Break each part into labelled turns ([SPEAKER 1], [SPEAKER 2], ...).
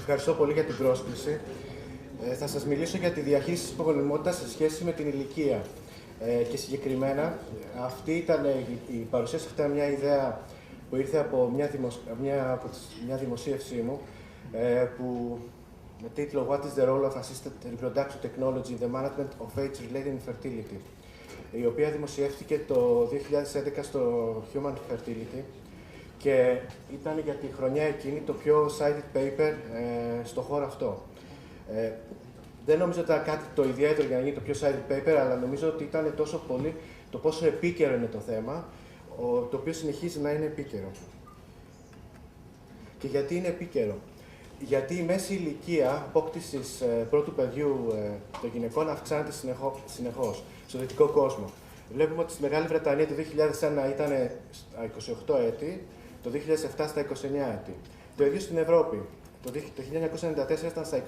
[SPEAKER 1] Ευχαριστώ πολύ για την πρόσκληση. Θα σας μιλήσω για τη διαχείριση της υπογονιμότητας σε σχέση με την ηλικία. Και συγκεκριμένα, η παρουσίαση αυτή ήταν μια ιδέα που ήρθε από μια δημοσίευσή μου, που με τίτλο «What is the role of assisted reproductive technology in the management of age-related infertility», η οποία δημοσιεύτηκε το 2011 στο Human Fertility και ήταν για τη χρονιά εκείνη το πιο cited paper στο χώρο αυτό. Δεν νομίζω ότι ήταν κάτι το ιδιαίτερο για να γίνει το πιο cited paper, αλλά νομίζω ότι ήταν τόσο πολύ το πόσο επίκαιρο είναι το θέμα, το οποίο συνεχίζει να είναι επίκαιρο. Και γιατί είναι επίκαιρο? Γιατί η μέση ηλικία απόκτησης πρώτου παιδιού των γυναικών αυξάνεται συνεχώς στο δυτικό κόσμο. Βλέπουμε ότι στη Μεγάλη Βρετανία το 2001 ήταν στα 28 έτη, το 2007 στα 29 έτη. Το ίδιο στην Ευρώπη. Το 1994 ήταν στα 26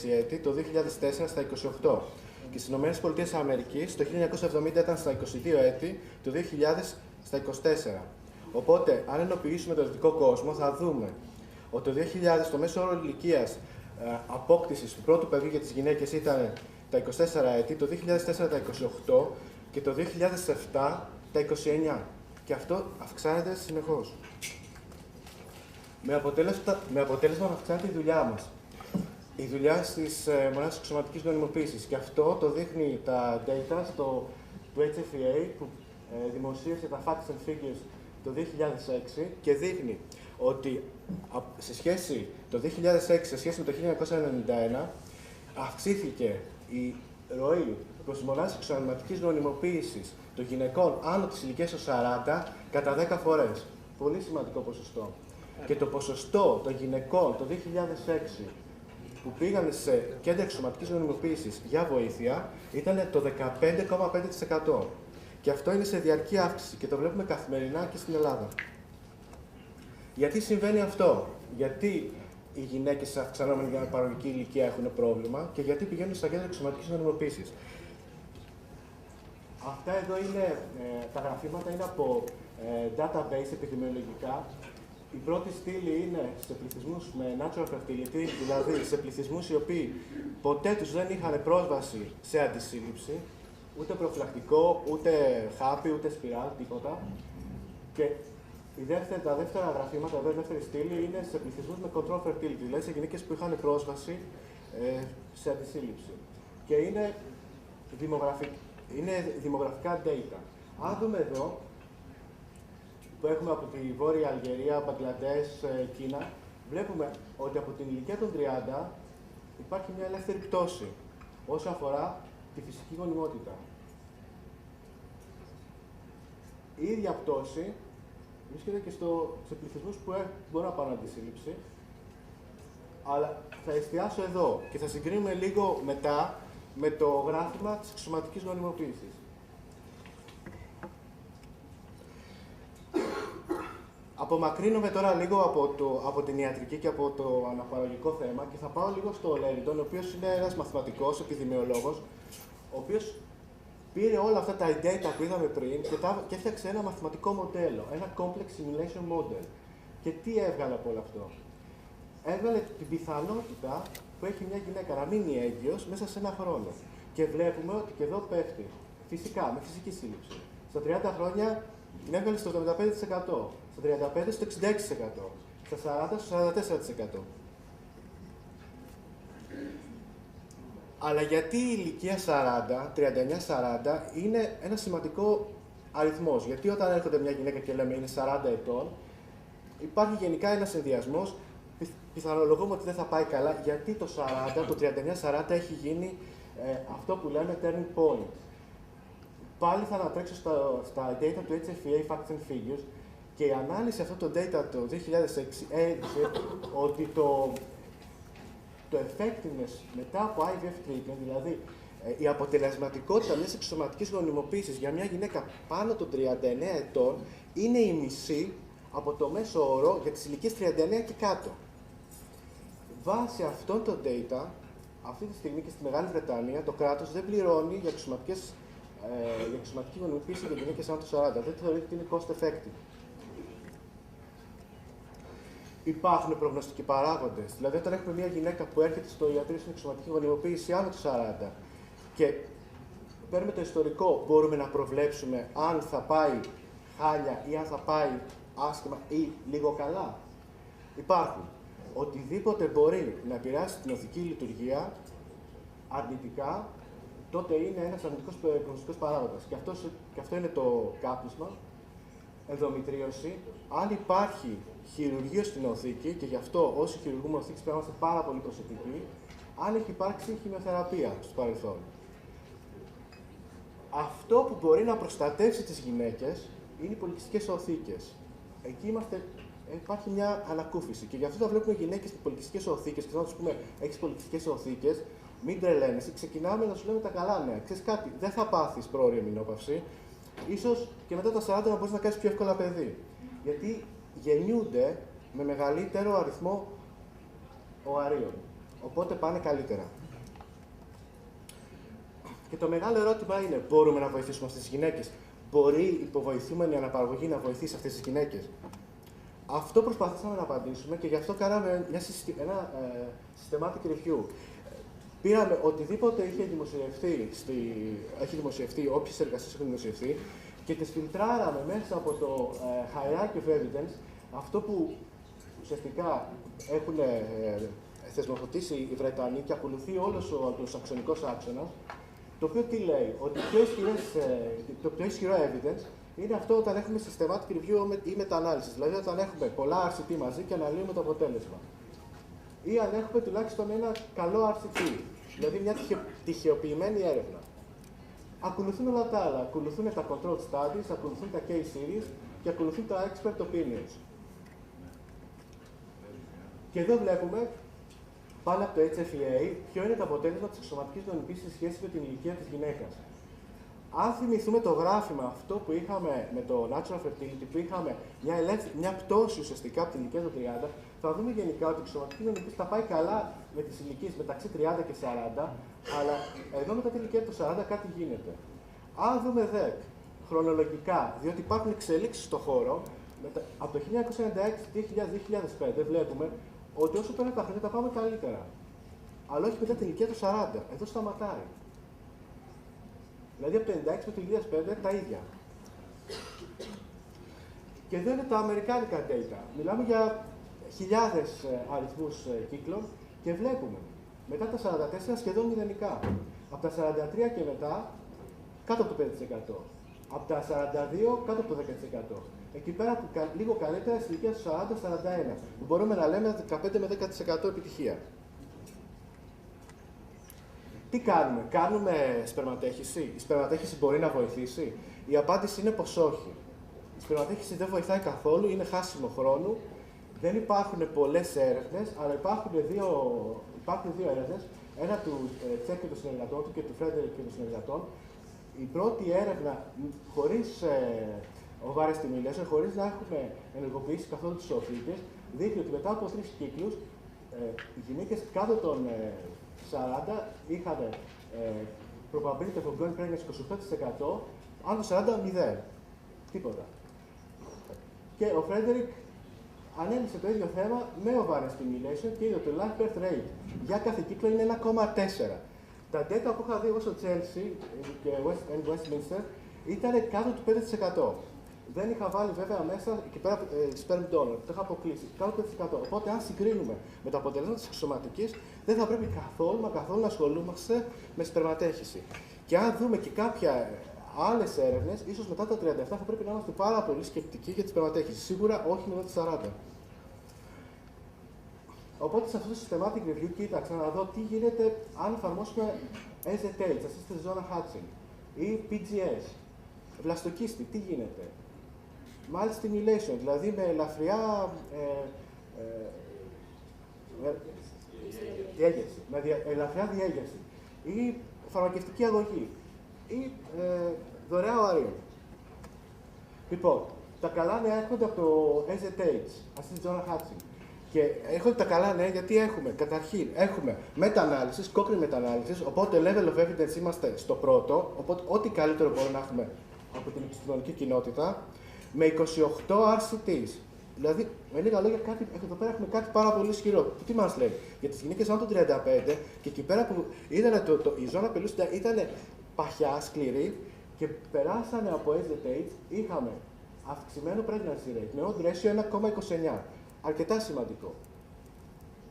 [SPEAKER 1] έτη, το 2004 στα 28. Και στις ΗΠΑ το 1970 ήταν στα 22 έτη, το 2000 στα 24. Οπότε, αν ενοποιήσουμε τον δυτικό κόσμο, θα δούμε ότι το 2000 το μέσο όρο ηλικίας απόκτησης του πρώτου παιδιού για τις γυναίκες ήταν τα 24 έτη, το 2004 τα 28 και το 2007 τα 29. Και αυτό αυξάνεται συνεχώς. Με αποτέλεσμα να αυξάνεται η δουλειά μας. Η δουλειά στις μονάδες αξιωματικής νοημοποίησης. Και αυτό το δείχνει τα data του HFEA που δημοσίευσε τα Facts and Figures το 2006 και δείχνει ότι το 2006 σε σχέση με το 1991 αυξήθηκε η ροή προς τις μονάδες αξιωματικής νοημοποίησης των γυναικών άνω της ηλικίας των 40 κατά 10 φορές. Πολύ σημαντικό ποσοστό. Και το ποσοστό των γυναικών το 2006 που πήγαν σε κέντρα αξιωματικής νοημοποίησης για βοήθεια ήταν το 15,5%. Και αυτό είναι σε διαρκή αύξηση και το βλέπουμε καθημερινά και στην Ελλάδα. Γιατί συμβαίνει αυτό? Γιατί οι γυναίκες σε αυξανόμενη παραγωγική ηλικία έχουν πρόβλημα και γιατί πηγαίνουν στα κέντρα αξιωματικής νοημοποίησης. Αυτά εδώ είναι, τα γραφήματα είναι από database επιδημιολογικά. Η πρώτη στήλη είναι σε πληθυσμούς με natural fertility, δηλαδή σε πληθυσμούς οι οποίοι ποτέ τους δεν είχαν πρόσβαση σε αντισύλληψη, ούτε προφυλακτικό, ούτε χάπι, ούτε σπιράλ, τίποτα. Και τα δεύτερα γραφήματα, η δεύτερη στήλη, είναι σε πληθυσμούς με control fertility, δηλαδή σε γυναίκες που είχαν πρόσβαση σε αντισύλληψη. Και είναι δημογραφικά data. Αν δούμε εδώ, που έχουμε από τη Βόρεια Αλγερία, Μπαγκλαντές, Κίνα, βλέπουμε ότι από την ηλικία των 30 υπάρχει μια ελεύθερη πτώση όσο αφορά τη φυσική γονιμότητα. Η ίδια πτώση βρίσκεται και σε πληθυσμούς που μπορούν να πάρουν αντισύλληψη, αλλά θα εστιάσω εδώ και θα συγκρίνουμε λίγο μετά με το γράφημα της αξιωματικής γονιμοποίησης. Απομακρύνομαι τώρα λίγο από την ιατρική και από το αναπαραγωγικό θέμα και θα πάω λίγο στο Λέριτον, ο οποίος είναι ένας μαθηματικός, επιδημιολόγος, ο οποίος πήρε όλα αυτά τα data που είδαμε πριν και έφτιαξε ένα μαθηματικό μοντέλο, ένα complex simulation model. Και τι έβγαλε από όλο αυτό? Έβγαλε την πιθανότητα που έχει μια γυναίκα να μείνει έγκυος μέσα σε ένα χρόνο. Και βλέπουμε ότι και εδώ πέφτει, φυσικά, με φυσική σύλληψη. Στα 30 χρόνια την έβγαλε στο 75%, στα 35% στο 66%, στα 40% στο 44%. Αλλά γιατί η ηλικία 39-40 είναι ένα σημαντικό αριθμός? Γιατί όταν έρχονται μια γυναίκα και λέμε είναι 40 ετών, υπάρχει γενικά ένας ενδιασμός, πιθανολογούμε ότι δεν θα πάει καλά, γιατί το 39-40 έχει γίνει αυτό που λέμε turning point. Πάλι θα ανατρέξω στα data του HFEA Facts and Figures και η ανάλυση αυτού το data το 2006 έδειξε ότι το effectiveness μετά από IVF treatment, δηλαδή η αποτελεσματικότητα μιας εξωματικής γονιμοποίησης για μια γυναίκα πάνω των 39 ετών είναι η μισή από το μέσο όρο για τις ηλικίες 39 και κάτω. Βάσει αυτών των data, αυτή τη στιγμή και στη Μεγάλη Βρετανία, το κράτος δεν πληρώνει για εξωματική γονιμοποίηση για γυναίκες άνω των 40. Δεν θεωρείται ότι είναι cost effective. υπάρχουν προγνωστικοί παράγοντες. Δηλαδή, όταν έχουμε μια γυναίκα που έρχεται στο ιατρείο στην εξωματική γονιμοποίηση άνω του 40 και παίρνουμε το ιστορικό, μπορούμε να προβλέψουμε αν θα πάει χάλια ή αν θα πάει άσχημα ή λίγο καλά. Υπάρχουν. Οτιδήποτε μπορεί να επηρεάσει την οδική λειτουργία αρνητικά, τότε είναι ένας αρνητικός προγνωστικός παράγοντας. Και αυτό είναι το κάπνισμα, ενδομητρίωση. Αν υπάρχει χειρουργείο στην οθήκη, και γι' αυτό όσοι χειρουργούμε οθήκες πρέπει να είμαστε πάρα πολύ προσεκτικοί, αν έχει υπάρξει χημειοθεραπεία στο παρελθόν. Αυτό που μπορεί να προστατεύσει τις γυναίκες είναι οι πολυκυστικές οθήκες. Εκεί υπάρχει μια ανακούφιση. Και γι' αυτό θα βλέπουμε γυναίκες με πολυκυστικές οθήκες, και θα τους πούμε: έχεις πολυκυστικές οθήκες, μην τρελαίνεσαι. Ξεκινάμε να σου λέμε τα καλά νέα. Ξέρεις κάτι, δεν θα πάθεις πρόωρη εμεινόπαυση. Ίσως και μετά τα 40 να μπορείς να κάνεις πιο εύκολα παιδί. Γιατί γεννιούνται με μεγαλύτερο αριθμό οαρίων. Οπότε πάνε καλύτερα. Και το μεγάλο ερώτημα είναι: μπορούμε να βοηθήσουμε αυτές τις γυναίκες? Μπορεί η υποβοηθούμενη αναπαραγωγή να βοηθήσει αυτές τις γυναίκες? Αυτό προσπαθήσαμε να απαντήσουμε και γι' αυτό κάναμε ένα systematic review. Πήραμε οτιδήποτε έχει δημοσιευτεί, όποιες εργασίες έχουν δημοσιευτεί, και τις φιλτράραμε μέσα από το hierarchy of evidence, αυτό που ουσιαστικά έχουν θεσμοθετήσει οι Βρετανοί και ακολουθεί όλος ο αγγλοσαξονικός άξονας, το οποίο τι λέει? Ότι το πιο ισχυρό evidence είναι αυτό όταν έχουμε systematic review ή meta-analysis, δηλαδή όταν έχουμε πολλά RCT μαζί και αναλύουμε το αποτέλεσμα. Ή αν έχουμε τουλάχιστον ένα καλό RCT, δηλαδή μια τυχεοποιημένη έρευνα. Ακολουθούν όλα τα άλλα. Ακολουθούν τα controlled studies, ακολουθούν τα case series και ακολουθούν τα expert opinions. Και εδώ βλέπουμε, πάνω από το HFEA, ποιο είναι το αποτέλεσμα της εξωματικής γονιμοποίησης σε σχέση με την ηλικία της γυναίκας. Αν θυμηθούμε το γράφημα αυτό που είχαμε με το Natural Fertility, που είχαμε μια πτώση ουσιαστικά από την ηλικία των 30, θα δούμε γενικά ότι η εξωματική γονιμοποίηση θα πάει καλά με τις ηλικίες μεταξύ 30 και 40, αλλά εδώ μετά την ηλικία των 40 κάτι γίνεται. Αν δούμε δε χρονολογικά, διότι υπάρχουν εξελίξεις στον χώρο, από το 1996-2000-2005 βλέπουμε ότι όσο πέρα τα χρόνια τα πάμε καλύτερα. Αλλά όχι μετά την ηλικία των 40. Εδώ σταματάει. Δηλαδή από το 1996 με το 2005 τα ίδια. Και εδώ είναι τα αμερικάνικα data. Μιλάμε για χιλιάδες αριθμούς κύκλων και βλέπουμε μετά τα 44 σχεδόν μηδενικά. Από τα 43 και μετά κάτω από το 5%. Από τα 42 κάτω από το 10%. Εκεί πέρα λίγο καλύτερα στην ηλικία του 40-41, που μπορούμε να λέμε 15 με 10% επιτυχία. Τι κάνουμε? Κάνουμε σπερματέχηση? Η σπερματέχηση μπορεί να βοηθήσει? Η απάντηση είναι πως όχι. Η σπερματέχηση δεν βοηθάει καθόλου, είναι χάσιμο χρόνου. Δεν υπάρχουν πολλές έρευνες, αλλά υπάρχουν δύο έρευνες. Ένα του Τσέκ και των συνεργατών του και του Φρέντερικ και των συνεργατών. Η πρώτη έρευνα χωρίς ovarian stimulation, χωρίς να έχουμε ενεργοποιήσει καθόλου τις οθήκες, δείχνει ότι μετά από 3 κύκλους οι γυναίκες κάτω των 40 είχαν probability of ongoing pregnancy 28%, άνω των 40 0. Τίποτα. Και ο Φρέντερικ ανέλησε το ίδιο θέμα με ovarian stimulation και είδε ότι το live birth rate για κάθε κύκλο είναι 1,4. Τα data που είχα δει εγώ στο Chelsea και Westminster ήταν κάτω του 5%. Δεν είχα βάλει βέβαια μέσα εκεί πέρα sperm donor, το είχα αποκλείσει. Κάτω του 5%. Οπότε, αν συγκρίνουμε με τα αποτελέσματα της εξωματικής, δεν θα πρέπει καθόλου να ασχολούμαστε με σπερματέχηση. Και αν δούμε και κάποια άλλες έρευνες, ίσως μετά τα 37 θα πρέπει να είμαστε πάρα πολύ σκεπτικοί για τη σπερματέχηση. Σίγουρα όχι μετά τα 40. Οπότε σε αυτό το systematic review κοίταξα να δω τι γίνεται αν εφαρμόσουμε SZH, Assisted Zona Hatching, ή PGS, βλαστοκίστη, τι γίνεται. Mild stimulation, δηλαδή με ελαφριά διέγερση, ελαφριά διέγερση, ή φαρμακευτική αγωγή, ή δωρεά οαρίων. Λοιπόν, τα καλά νέα έρχονται από το SZH, Assisted Zona Hatching. Και έρχονται τα καλά νέα γιατί καταρχήν έχουμε meta-analysis, κόκκινη meta-analysis, οπότε level of evidence είμαστε στο πρώτο, οπότε ό,τι καλύτερο μπορούμε να έχουμε από την επιστημονική κοινότητα, με 28 RCTs. Δηλαδή, με λίγα λόγια, εδώ πέρα έχουμε κάτι πάρα πολύ ισχυρό. Τι μας λέει? Για τις γυναίκες άνω των 35 και εκεί πέρα που η ζώνη απελούσια ήταν παχιά, σκληρή και περάσανε από age, είχαμε αυξημένο pregnancy rate με odd ratio 1,29. Αρκετά σημαντικό.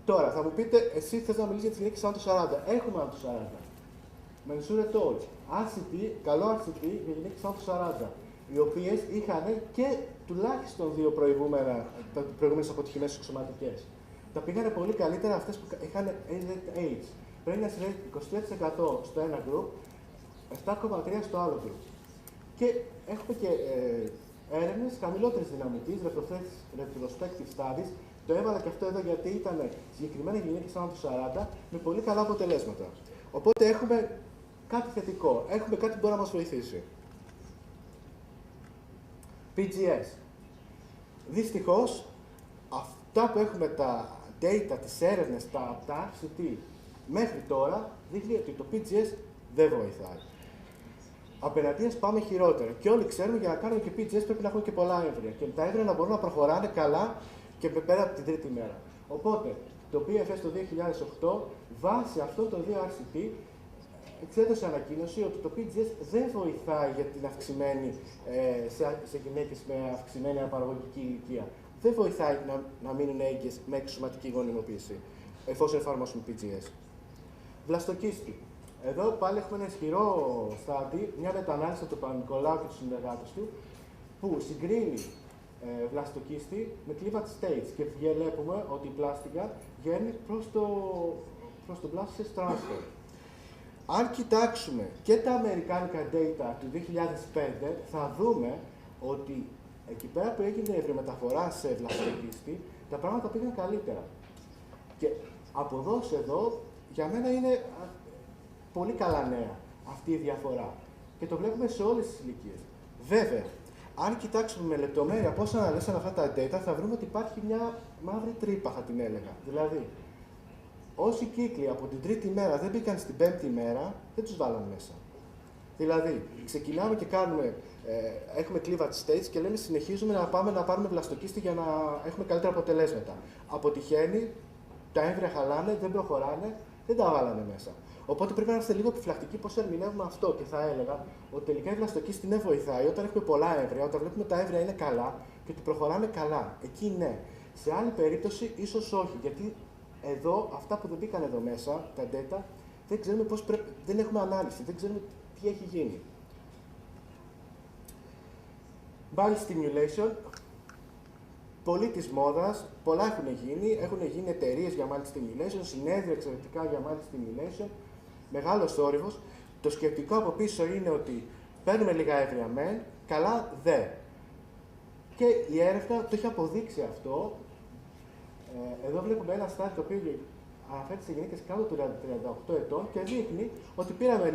[SPEAKER 1] Τώρα, θα μου πείτε, εσύ θες να μιλήσεις για τις γυναίκες άνω των 40. Έχουμε άνω των 40. Mensure told. RCT, καλό RCT για γυναίκες άνω των 40. Οι οποίες είχαν και τουλάχιστον δύο προηγούμενες αποτυχημένες εξωματικές. Τα πήγανε πολύ καλύτερα αυτές που είχαν age. Pregnancy rate 23% στο ένα group, 7,3% στο άλλο group. Και έχουμε και έρευνες χαμηλότερης δυναμικής, retrospective studies. Το έβαλα και αυτό εδώ γιατί ήταν συγκεκριμένα γυναίκες άνω των 40 με πολύ καλά αποτελέσματα. Οπότε έχουμε κάτι θετικό, έχουμε κάτι που μπορεί να μας βοηθήσει. PGS. Δυστυχώς, αυτά που έχουμε τα data, τις έρευνες, τα RCT μέχρι τώρα, δείχνει ότι το PGS δεν βοηθάει. Απέναντίας πάμε χειρότερα. Και όλοι ξέρουμε για να κάνουμε και PGS πρέπει να έχουμε και πολλά έμβρια. Και τα έμβρια να μπορούν να προχωράνε καλά και πέρα από την τρίτη μέρα. Οπότε, το PFS το 2008, βάσει αυτών των δύο RCT, εξέδωσε ανακοίνωση ότι το PGS δεν βοηθάει για την σε γυναίκες με αυξημένη αναπαραγωγική ηλικία. Δεν βοηθάει να μείνουν έγκυες με εξωματική γονιμοποίηση, εφόσον εφαρμόσουμε PGS. Βλαστοκίστη. Εδώ πάλι έχουμε ένα ισχυρό στάτη, μια μετανάλυση από τον Παπα-Νικολάου και τους συνεργάτες του, που συγκρίνει βλαστοκίστη με cleavage stage και βλέπουμε ότι η πλάστικα βγαίνει προς το blast transfer. Αν κοιτάξουμε και τα αμερικάνικα data του 2005, θα δούμε ότι εκεί πέρα που έγινε ευρυμεταφορά σε βλαστοκίστη, τα πράγματα πήγαν καλύτερα. Και από εδώ σε εδώ, για μένα είναι πολύ καλά νέα αυτή η διαφορά. Και το βλέπουμε σε όλες τις ηλικίες. Βέβαια, αν κοιτάξουμε με λεπτομέρεια πώς αναλύσαν αυτά τα data, θα βρούμε ότι υπάρχει μια μαύρη τρύπα, θα την έλεγα. Δηλαδή, όσοι κύκλοι από την τρίτη μέρα δεν μπήκαν στην πέμπτη μέρα, δεν τους βάλαν μέσα. Δηλαδή, ξεκινάμε και έχουμε cleavage stage και λέμε συνεχίζουμε να πάμε να πάρουμε βλαστοκίστη για να έχουμε καλύτερα αποτελέσματα. Αποτυχαίνει, τα έμβρια χαλάνε, δεν προχωράνε, δεν τα βάλανε μέσα. Οπότε πρέπει να είμαστε λίγο επιφυλακτικοί πώς ερμηνεύουμε αυτό και θα έλεγα ότι τελικά η βλαστοκίστη ναι βοηθάει όταν έχουμε πολλά έμβρια, όταν βλέπουμε τα έμβρια είναι καλά και ότι προχωράμε καλά. Εκεί ναι. Σε άλλη περίπτωση ίσως όχι, γιατί εδώ αυτά που δεν μπήκαν εδώ μέσα, τα data, δεν ξέρουμε δεν έχουμε ανάλυση, δεν ξέρουμε τι έχει γίνει. Body stimulation. Πολύ της μόδας, πολλά έχουν γίνει εταιρείες για body stimulation, συνέδρια εξαιρετικά για body stimulation, μεγάλος θόρυβος. Το σκεπτικό από πίσω είναι ότι παίρνουμε λίγα έμβρια μεν, καλά δε. Και η έρευνα το έχει αποδείξει αυτό. Εδώ βλέπουμε ένα στάδιο το οποίο αναφέρεται σε γυναίκες κάτω των 38 ετών και δείχνει ότι πήραμε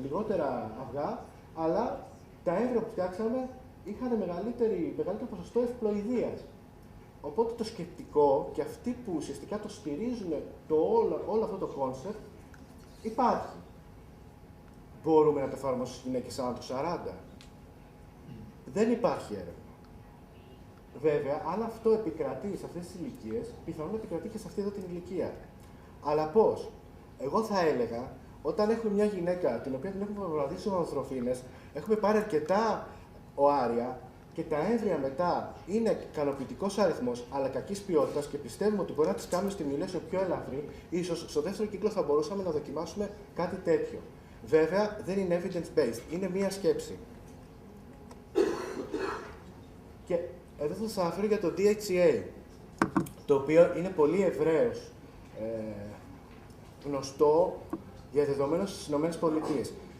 [SPEAKER 1] λιγότερα αυγά, αλλά τα έμβρια που φτιάξαμε είχαν μεγαλύτερο ποσοστό ευπλοειδείας. Οπότε το σκεπτικό και αυτοί που ουσιαστικά το στηρίζουν όλο αυτό το κόνσεπτ υπάρχει. Μπορούμε να το εφαρμόσουμε στις γυναίκες άνω των 40. Δεν υπάρχει έρευνα. Βέβαια, αν αυτό επικρατεί σε αυτές τις ηλικίες, πιθανόν επικρατεί και σε αυτή εδώ την ηλικία. Αλλά πώς? Εγώ θα έλεγα, όταν έχουμε μια γυναίκα την οποία την έχουμε βραδίσει ανθρωφίνες, έχουμε πάρει αρκετά οάρια και τα έμβρια μετά είναι ικανοποιητικός αριθμός, αλλά κακής ποιότητας και πιστεύουμε ότι μπορεί να τις κάνουμε στη μιλέσιο πιο ελαφρύ, ίσως στο δεύτερο κύκλο θα μπορούσαμε να δοκιμάσουμε κάτι τέτοιο. Βέβαια, δεν είναι evidence-based, είναι μία σκέψη. Και εδώ θα σας αναφέρω για το DHEA, το οποίο είναι πολύ ευρέως γνωστό διαδεδομένο στις ΗΠΑ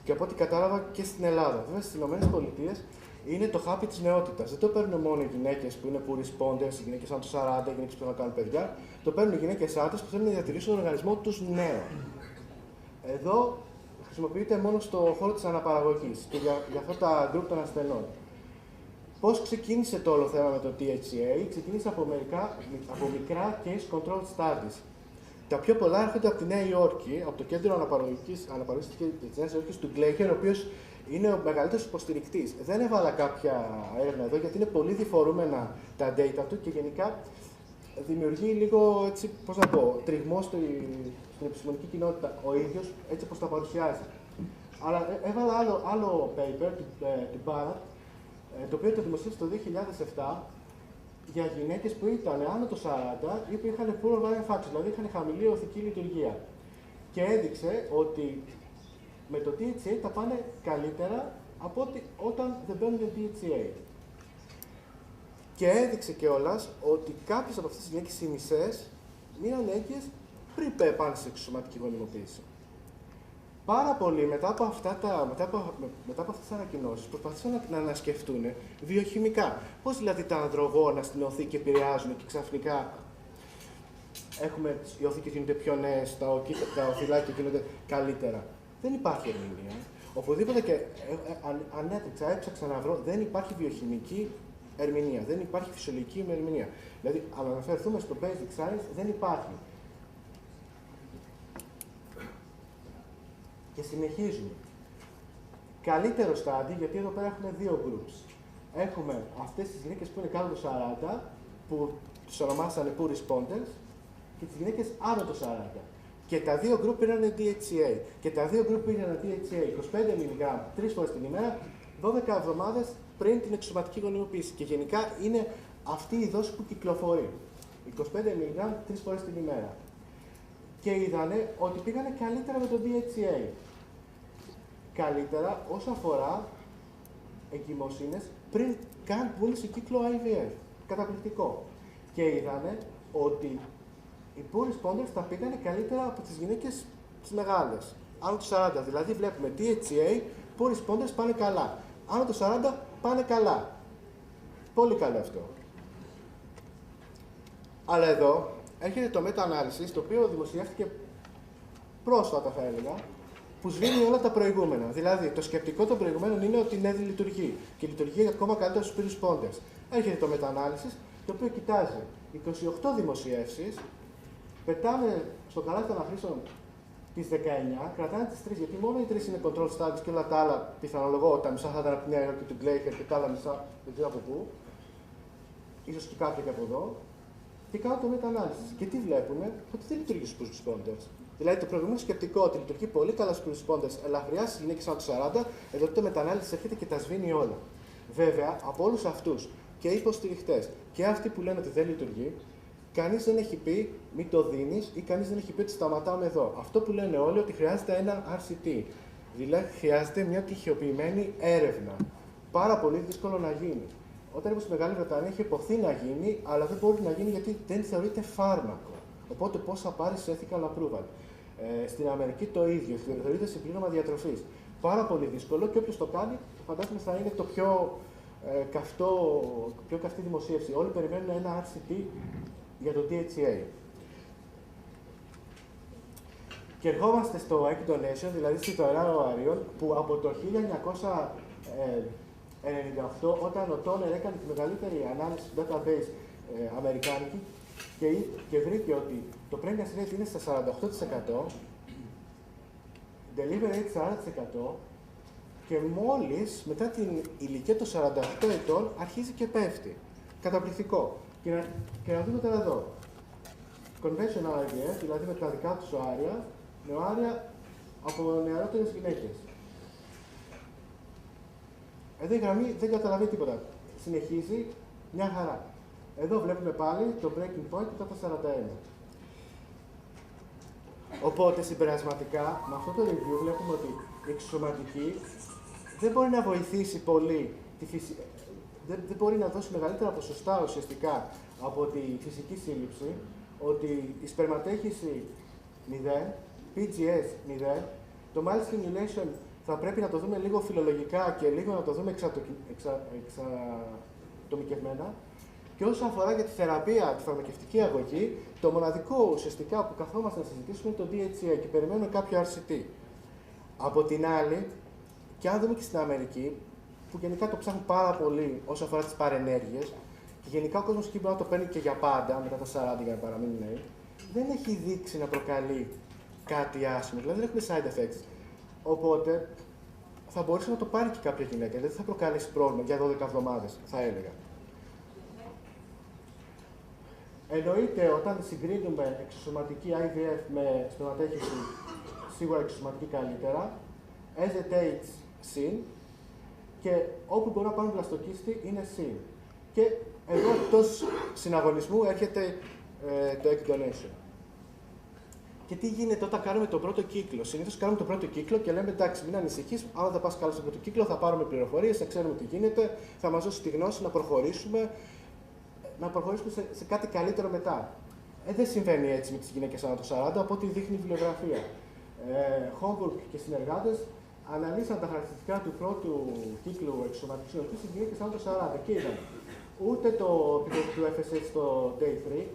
[SPEAKER 1] και από ό,τι κατάλαβα και στην Ελλάδα. Βέβαια, στις ΗΠΑ είναι το χάπι της νεότητας. Δεν το παίρνουν μόνο οι γυναίκες που είναι poor responders, οι γυναίκες άνω των 40, οι γυναίκες που θέλουν να κάνουν παιδιά. Το παίρνουν οι γυναίκες άντρες που θέλουν να διατηρήσουν τον οργανισμό τους νέο. Εδώ χρησιμοποιείται μόνο στο χώρο της αναπαραγωγής και για αυτά τα γκρουπ των ασθενών. Πώς ξεκίνησε το όλο θέμα με το DHEA? Ξεκίνησε από μικρά case control studies. Τα πιο πολλά έρχονται από τη Νέα Υόρκη, από το κέντρο αναπαραγωγικής της Νέας Υόρκης του Γκλέιχερ, ο οποίος Είναι ο μεγαλύτερος υποστηρικτής. Δεν έβαλα κάποια έρευνα εδώ γιατί είναι πολύ διφορούμενα τα data του και γενικά δημιουργεί λίγο, έτσι, πώς να πω, τριγμό στην επιστημονική κοινότητα ο ίδιος, έτσι όπως τα παρουσιάζει. Αλλά έβαλα άλλο paper, την Barrett, το οποίο το δημοσίευσε το 2007, για γυναίκες που ήταν άνω το 40 ή που είχαν poor ovarian function, δηλαδή είχαν χαμηλή οθική λειτουργία. Και έδειξε ότι με το DHA θα πάνε καλύτερα από ότι όταν δεν παίρνουν το DHA. Και έδειξε κιόλας ότι κάποιες από αυτές τις γυναίκες, οι μισές, μείναν έγκυες πριν πάνε σε εξωσωματική γονιμοποίηση. Πάρα πολλοί μετά από αυτές τις ανακοινώσεις προσπαθήσαν να ανασκεφτούν βιοχημικά. Πώς δηλαδή τα ανδρογόνα στην οθήκη επηρεάζουν και ξαφνικά οι οθήκες γίνονται πιο νέες, τα οθυλάκια γίνονται καλύτερα. Δεν υπάρχει ερμηνεία. Οπουδήποτε και ανέτρεξα, έψαξα να βρω, δεν υπάρχει βιοχημική ερμηνεία, δεν υπάρχει φυσιολογική ερμηνεία. Δηλαδή, αν αναφερθούμε στο basic science, δεν υπάρχει. Και συνεχίζουμε. Καλύτερο στάδιο, γιατί εδώ πέρα έχουμε δύο groups. Έχουμε αυτές τις γυναίκες που είναι κάτω το 40, που τους ονομάσανε poor responders, και τις γυναίκες άνω το 40. Και τα δύο group πήραν DHA. Και τα δύο group πήραν DHA 25 mg 3 φορές την ημέρα, 12 εβδομάδες πριν την εξωσωματική γονιμοποίηση. Και γενικά είναι αυτή η δόση που κυκλοφορεί. 25 mg 3 φορές την ημέρα. Και είδανε ότι πήγανε καλύτερα με το DHA. Καλύτερα όσο αφορά εγκυμοσύνες πριν καν μπουν σε κύκλο IVF. Καταπληκτικό. Και είδανε ότι οι poor responders τα πήγανε καλύτερα από τις γυναίκες τις μεγάλες. Άνω το 40. Δηλαδή βλέπουμε DHA, poor responders πάνε καλά. Άνω το 40 πάνε καλά. Πολύ καλό αυτό. Αλλά εδώ έρχεται το meta-analysis, το οποίο δημοσιεύτηκε πρόσφατα, θα έλεγα, που σβήνει όλα τα προηγούμενα. Δηλαδή, το σκεπτικό των προηγουμένων είναι ότι ναι, δεν λειτουργεί και λειτουργεί ακόμα καλύτερα στους peer responders. Έρχεται το meta-analysis, το οποίο κοιτάζει 28 δημοσιεύσεις, πετάνε στο καλάθι των αχρήστων τις 19, κρατάνε τις 3, γιατί μόνο οι 3 είναι control studies και όλα τα άλλα, πιθανολογώ, τα μισά θα ήταν από τη Νέα Υόρκη του Glaker και τα άλλα μισά δεν ξέρω από πού, ίσως και κάποια και από εδώ. Και κάνουν το meta-analysis. Και τι βλέπουμε, ότι δεν λειτουργεί στους responders. Δηλαδή το προηγούμενο σκεπτικό ότι λειτουργεί πολύ καλά στους responders, ελαφριά στις γυναίκες άνω του 40, εδώ το meta-analysis έρχεται και τα σβήνει όλα. Βέβαια, από όλους αυτούς και οι υποστηριχτές και αυτοί που λένε ότι δεν λειτουργεί, κανείς δεν έχει πει μην το δίνεις ή κανείς δεν έχει πει ότι σταματάμε εδώ. Αυτό που λένε όλοι ότι χρειάζεται ένα RCT. Δηλαδή χρειάζεται μια τυχιοποιημένη έρευνα. Πάρα πολύ δύσκολο να γίνει. Όταν ήμουν στη Μεγάλη Βρετανία είχε υποθεί να γίνει, αλλά δεν μπορεί να γίνει γιατί δεν θεωρείται φάρμακο. Οπότε πώς θα πάρει ethical approval. Στην Αμερική το ίδιο, θεωρείται συμπλήρωμα διατροφής. Πάρα πολύ δύσκολο και όποιος το κάνει, φαντάζομαι θα είναι το πιο καυτή δημοσίευση. Όλοι περιμένουν ένα RCT για το DHA. Και ερχόμαστε στο egg donation, δηλαδή στη δωρεά οαρίων, που από το 1998, όταν ο Τόνερ έκανε τη μεγαλύτερη ανάλυση του database αμερικάνικη και βρήκε ότι το pregnancy rate είναι στα 48%, delivery rate 40%, και μόλις μετά την ηλικία των 48 ετών αρχίζει και πέφτει. Καταπληκτικό. Και να δούμε τώρα εδώ. Conventional IVF, δηλαδή με τα δικά τους οάρια, με οάρια από νεαρότερες γυναίκες. Εδώ η γραμμή δεν καταλαβαίνει τίποτα. Συνεχίζει μια χαρά. Εδώ βλέπουμε πάλι το breaking point μετά τα 41. Οπότε συμπερασματικά, με αυτό το review βλέπουμε ότι η εξωσωματική δεν μπορεί να βοηθήσει πολύ τη φυσική. Δεν μπορεί να δώσει μεγαλύτερα ποσοστά ουσιαστικά από τη φυσική σύλληψη, ότι η σπερματέχηση 0, PGS 0, το mild stimulation θα πρέπει να το δούμε λίγο φιλολογικά και λίγο να το δούμε εξατομικευμένα. Και όσο αφορά για τη θεραπεία, τη φαρμακευτική αγωγή, το μοναδικό ουσιαστικά που καθόμαστε να συζητήσουμε είναι το DHA και περιμένουμε κάποιο RCT. Από την άλλη, και αν δούμε και στην Αμερική, που γενικά το ψάχνουν πάρα πολύ όσο αφορά τις παρενέργειες, και γενικά ο κόσμος εκεί μπορεί να το παίρνει και για πάντα, μετά τα 40 για να παραμείνει νέοι, δεν έχει δείξει να προκαλεί κάτι άσχημο, δηλαδή δεν έχουμε side effects. Οπότε θα μπορούσε να το πάρει και κάποια γυναίκα. Δεν θα προκαλέσει πρόβλημα για 12 εβδομάδες, θα έλεγα. Εννοείται, όταν συγκρίνουμε εξωσωματική IVF με σπερματέχηση, σίγουρα εξωσωματική καλύτερα, SZH συν, και όπου μπορούμε να πάρουμε βλαστοκίστη είναι συν. Και εδώ εκτός συναγωνισμού έρχεται το egg donation. Και τι γίνεται όταν κάνουμε τον πρώτο κύκλο? Συνήθως κάνουμε τον πρώτο κύκλο και λέμε εντάξει, μην ανησυχείς, άμα δεν πας καλά στον πρώτο κύκλο, θα πάρουμε πληροφορίες, θα ξέρουμε τι γίνεται, θα μας δώσει τη γνώση να προχωρήσουμε σε κάτι καλύτερο μετά. Δεν συμβαίνει έτσι με τις γυναίκες άνω των 40, από ό,τι δείχνει η βιβλιογραφία. Χόμπουργκ και συνεργάτες αναλύσαν τα χαρακτηριστικά του πρώτου κύκλου εξωσωματικής υιοθέτησης στις γυναίκες άνω των 40 και είδαν ούτε το επίπεδο του FSH στο day 3,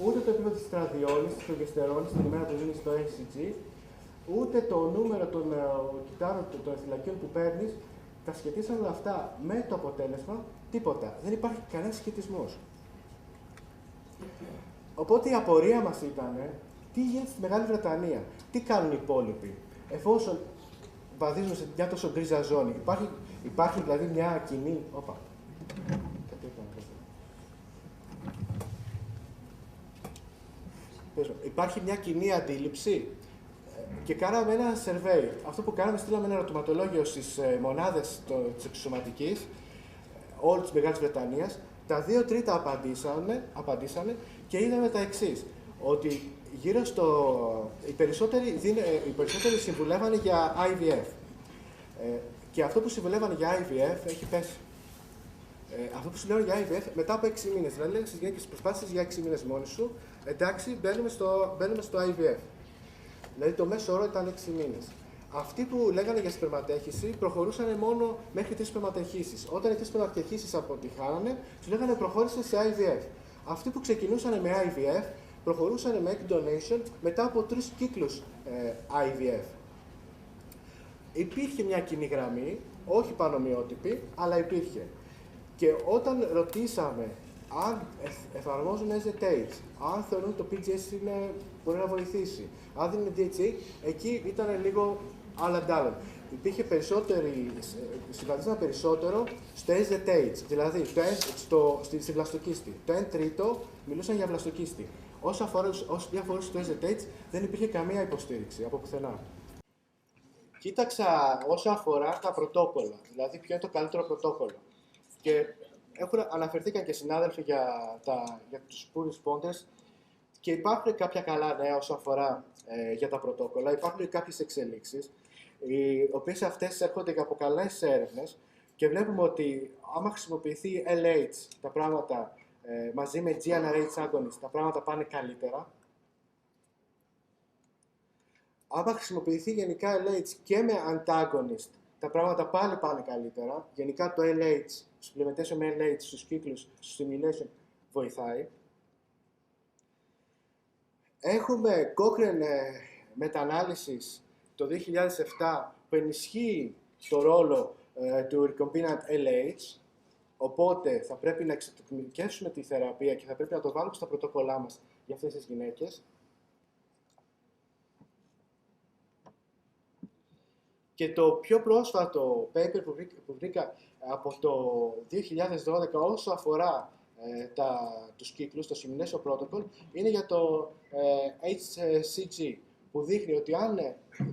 [SPEAKER 1] ούτε το επίπεδο της στραδιόλης, της προγεστερόνης, την ημέρα που δίνει στο HCG, ούτε το νούμερο των κυτάρων των εθυλακίων που παίρνεις. Τα σχετίσαν όλα αυτά με το αποτέλεσμα, τίποτα. Δεν υπάρχει κανένας σχετισμός. Οπότε η απορία μας ήταν τι γίνεται στη Μεγάλη Βρετανία, τι κάνουν οι υπόλοιποι, εφόσον βαδίζουν σε μια τόσο γκρίζα ζώνη. Υπάρχει δηλαδή μια κοινή. Υπάρχει μια κοινή αντίληψη και κάναμε ένα survey. Αυτό που κάναμε, στείλαμε ένα ερωτηματολόγιο στις μονάδες της εξωσωματικής, όλη της Μεγάλης Βρετανίας. Τα 2 τρίτα απαντήσανε και είδαμε τα εξής. Ότι γύρω στο. Οι περισσότεροι συμβουλεύανε για IVF. Και αυτό που συμβουλεύανε για IVF έχει πέσει. Αυτό που συμβουλεύανε για IVF μετά από 6 μήνες. Δηλαδή, λέγανε στις γυναίκες προσπάθησες για 6 μήνες μόνοι σου. Εντάξει, μπαίνουμε στο IVF. Δηλαδή, το μέσο όρο ήταν 6 μήνες. Αυτοί που λέγανε για σπερματέχηση προχωρούσαν μόνο μέχρι 3 σπερματεχήσεις. Όταν οι 3 σπερματεχήσεις αποτυχάνανε, τους λέγανε προχώρησε σε IVF. Αυτοί που ξεκινούσαν με IVF προχωρούσαν με egg donation μετά από 3 κύκλους IVF. Υπήρχε μια κοινή γραμμή, όχι πανομοιότυπη, αλλά υπήρχε. Και όταν ρωτήσαμε αν εφαρμόζουν SZH, αν θεωρούν το PGS μπορεί να βοηθήσει, αν δεν είναι DHA, εκεί ήταν λίγο άλλα ντάλλον. Υπήρχε συμβαδίζαν περισσότερο στο SZH, δηλαδή στη βλαστοκίστη. Το 1 τρίτο μιλούσαν για βλαστοκίστη. Όσο αφορούσε το SZH, δεν υπήρχε καμία υποστήριξη από πουθενά. Κοίταξα όσο αφορά τα πρωτόκολλα, δηλαδή ποιο είναι το καλύτερο πρωτόκολλο. Και αναφερθήκαν και συνάδελφοι για τους poor responders και υπάρχουν κάποια καλά νέα όσο αφορά για τα πρωτόκολλα. Υπάρχουν κάποιες εξελίξεις, οι οποίες αυτές έρχονται από καλές έρευνες και βλέπουμε ότι άμα χρησιμοποιηθεί LH τα πράγματα μαζί με GnRH agonist, τα πράγματα πάνε καλύτερα. Άμα χρησιμοποιηθεί γενικά LH και με antagonist, τα πράγματα πάλι πάνε καλύτερα. Γενικά το LH, supplementation με LH στους κύκλους, στο stimulation, βοηθάει. Έχουμε Cochrane meta-analysis το 2007 που ενισχύει το ρόλο του recombinant LH, οπότε θα πρέπει να εξατομικεύσουμε τη θεραπεία και θα πρέπει να το βάλουμε στα πρωτόκολλά μας για αυτές τις γυναίκες. Και το πιο πρόσφατο paper που βρήκα από το 2012 όσο αφορά τους κύκλους, το Simulation Protocol, είναι για το HCG, που δείχνει ότι αν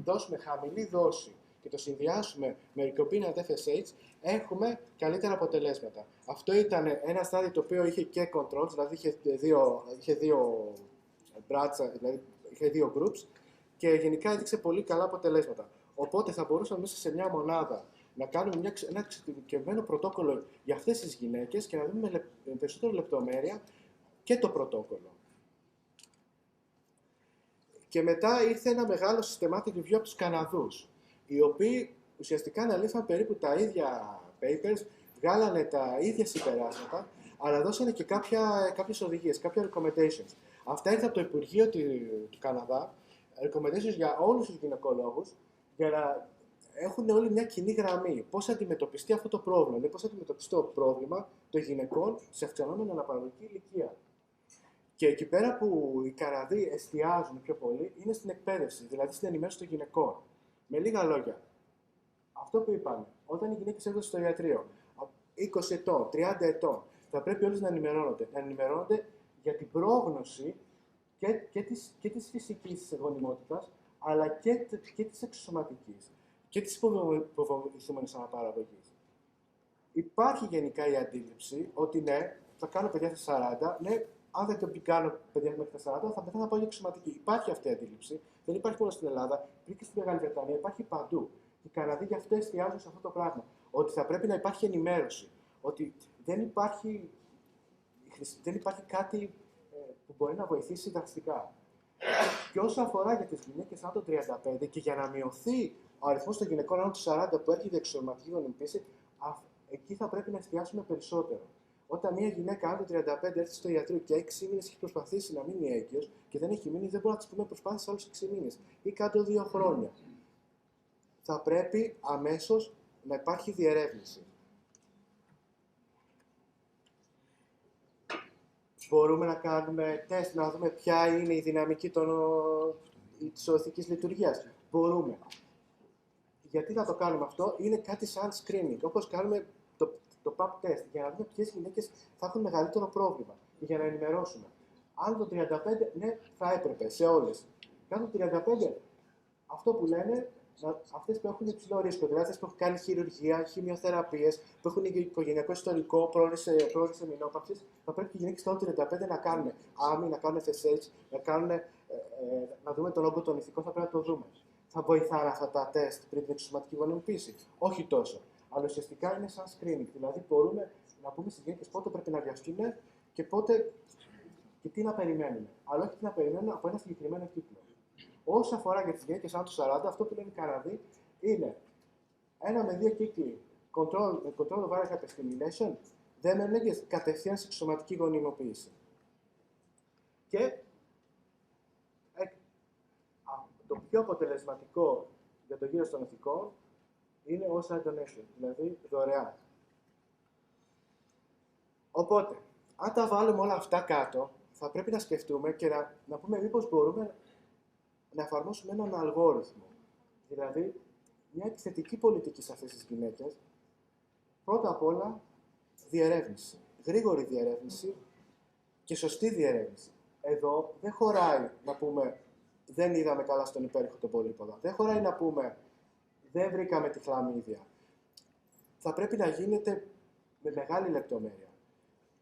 [SPEAKER 1] δώσουμε χαμηλή δόση και το συνδυάσουμε με recombinant FSH, έχουμε καλύτερα αποτελέσματα. Αυτό ήταν ένα στάδιο το οποίο είχε και controls, δηλαδή είχε δύο μπράτσα, δηλαδή είχε δύο groups και γενικά έδειξε πολύ καλά αποτελέσματα. Οπότε θα μπορούσαμε μέσα σε μια μονάδα να κάνουμε ένα εξειδικευμένο πρωτόκολλο για αυτές τις γυναίκες και να δούμε με περισσότερη λεπτομέρεια και το πρωτόκολλο. Και μετά ήρθε ένα μεγάλο systematic review από τους Καναδούς, οι οποίοι ουσιαστικά αναλύσαν περίπου τα ίδια papers, βγάλανε τα ίδια συμπεράσματα, αλλά δώσανε και κάποιες οδηγίες, κάποια recommendations. Αυτά ήρθαν από το Υπουργείο του Καναδά, recommendations για όλους τους γυναικολόγους, για να έχουν όλοι μια κοινή γραμμή. Πώς θα αντιμετωπιστεί αυτό το πρόβλημα, δηλαδή πώς θα αντιμετωπιστεί το πρόβλημα των γυναικών σε αυξανόμενη αναπαραγωγική ηλικία. Και εκεί πέρα που οι Καναδοί εστιάζουν πιο πολύ είναι στην εκπαίδευση, δηλαδή στην ενημέρωση των γυναικών. Με λίγα λόγια, Αυτό που είπαμε, όταν οι γυναίκες έρχονται στο ιατρείο, 20 ετών, 30 ετών, θα πρέπει όλες να ενημερώνονται. Να ενημερώνονται για την πρόγνωση και της φυσικής γονιμότητας, αλλά και της εξωσωματικής και της υποβοηθούμενης αναπαραγωγής. Υπάρχει γενικά η αντίληψη ότι ναι, θα κάνω παιδιά στα 40, ναι, αν δεν το κάνω παιδιά μέχρι τα 40, θα πεθάνω να πάω για εξωματική. Υπάρχει αυτή η αντίληψη. Δεν υπάρχει μόνο στην Ελλάδα, υπήρχε και στη Μεγάλη Βρετανία, υπάρχει παντού. Οι Καναδοί γι' αυτό εστιάζουν σε αυτό το πράγμα. Ότι θα πρέπει να υπάρχει ενημέρωση. Ότι δεν υπάρχει κάτι που μπορεί να βοηθήσει δραστικά. Και όσο αφορά για τις γυναίκες άνω των 35 και για να μειωθεί ο αριθμός των γυναικών άνω των 40 που έρχεται η εξωματική γονιμοποίηση, εκεί θα πρέπει να εστιάσουμε περισσότερο. Όταν μια γυναίκα άνω των 35 έρθει στο ιατρείο και 6 μήνες έχει προσπαθήσει να μείνει έγκυος και δεν έχει μείνει, δεν μπορεί να τη πούμε προσπάθησε άλλους 6 μήνες ή κάτω 2 χρόνια. Θα πρέπει αμέσως να υπάρχει διερεύνηση. Μπορούμε να κάνουμε τεστ, να δούμε ποια είναι η δυναμική της οθικής λειτουργίας. Μπορούμε. Γιατί θα το κάνουμε αυτό, είναι κάτι σαν screening, όπως κάνουμε το PAP test, για να δούμε ποιες γυναίκες θα έχουν μεγαλύτερο πρόβλημα και για να ενημερώσουμε. Αν το 35, ναι, θα έπρεπε σε όλες. Κάτω το 35, αυτό που λένε, αυτές που έχουν υψηλό ρίσκο, δηλαδή αυτές που έχουν κάνει χειρουργία, χημειοθεραπείες, που έχουν οικογενειακό ιστορικό, πρόορης εμεινόπαυσης, θα πρέπει οι γυναίκες κάτω το 35 να κάνουν άμυ, να κάνουν FSH, να δούμε τον όγκο των ηθικών, θα πρέπει να το δούμε. Θα βοηθάνε αυτά τα τεστ πριν την εξωσωματική γονιμοποίηση? Όχι τόσο. Αλλά ουσιαστικά είναι σαν screening. Δηλαδή, μπορούμε να πούμε στις γυναίκες πότε πρέπει να βιαστούν και πότε και τι να περιμένουν. Αλλά όχι τι να περιμένουν από ένα συγκεκριμένο κύκλο. Όσο αφορά για τις γυναίκες άνω των 40, αυτό που λένε οι Καναδοί είναι 1 με 2 κύκλοι control of viral hyperstimulation, δεν με έλεγες κατευθείαν σε εξωσωματική γονιμοποίηση. Και το πιο αποτελεσματικό για το γύρω των ηθικών είναι όσα donation, δηλαδή δωρεάν. Οπότε, αν τα βάλουμε όλα αυτά κάτω, θα πρέπει να σκεφτούμε και να πούμε μήπως μπορούμε να εφαρμόσουμε έναν αλγόριθμο. Δηλαδή, μια επιθετική πολιτική σε αυτές τις γυναίκες, πρώτα απ' όλα, διερεύνηση. Γρήγορη διερεύνηση και σωστή διερεύνηση. Εδώ δεν χωράει να πούμε δεν είδαμε καλά στον υπέρηχο τον πολύποδα. Δεν χωράει να πούμε δεν βρήκαμε τη χλαμίδια. Θα πρέπει να γίνεται με μεγάλη λεπτομέρεια.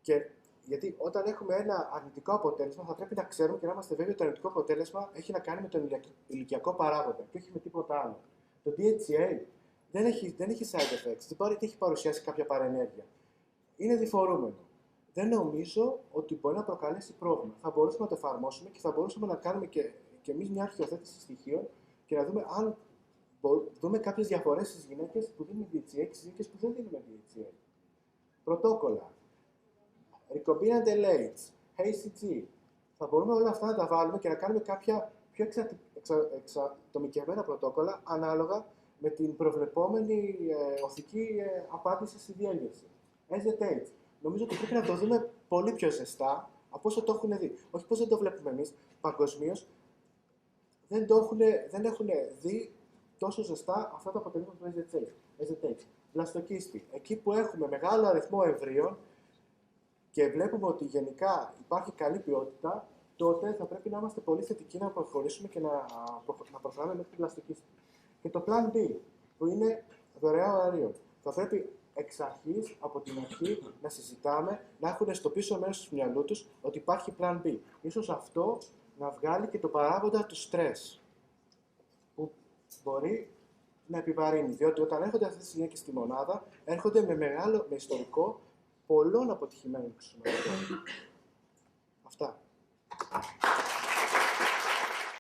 [SPEAKER 1] Και γιατί όταν έχουμε ένα αρνητικό αποτέλεσμα, θα πρέπει να ξέρουμε και να είμαστε βέβαιοι ότι το αρνητικό αποτέλεσμα έχει να κάνει με τον ηλικιακό παράγοντα και όχι με τίποτα άλλο. Το DHA δεν έχει side effects, δεν έχει παρουσιάσει κάποια παρενέργεια. Είναι διφορούμενο. Δεν νομίζω ότι μπορεί να προκαλέσει πρόβλημα. Θα μπορούσαμε να το εφαρμόσουμε και θα μπορούσαμε να κάνουμε και εμείς μια αρχιοθέτηση στοιχείων και να δούμε αν δούμε κάποιες διαφορές στις γυναίκες που δίνουν DHA και στις γυναίκες που δεν δίνουν DHA. Πρωτόκολλα, recombinant LH, HCG. Θα μπορούμε όλα αυτά να τα βάλουμε και να κάνουμε κάποια πιο εξατομικευμένα πρωτόκολλα ανάλογα με την προβλεπόμενη οθική απάντηση στη διέλευση. SZH. Νομίζω ότι πρέπει να το δούμε πολύ πιο ζεστά από όσο το έχουν δει. Όχι πώς δεν το βλέπουμε εμείς, παγκοσμίως δεν έχουν δει τόσο ζεστά αυτά τα αποτελέσματα του SZH. Βλαστοκίστη. Εκεί που έχουμε μεγάλο αριθμό εμβρίων και βλέπουμε ότι γενικά υπάρχει καλή ποιότητα, τότε θα πρέπει να είμαστε πολύ θετικοί να προχωρήσουμε και να προχωράμε μέχρι τη βλαστοκίστη. Και το Plan B, που είναι δωρεάν αέριο. Θα πρέπει εξ αρχής, από την αρχή, να συζητάμε, να έχουν στο πίσω μέρος του μυαλού τους ότι υπάρχει Plan B. Ίσως αυτό να βγάλει και το παράγοντα του στρες, που μπορεί να επιβαρύνει. Διότι όταν έρχονται αυτές τις γυναίκες στη μονάδα, έρχονται με ιστορικό πολλών αποτυχημένων εξωσωματικών.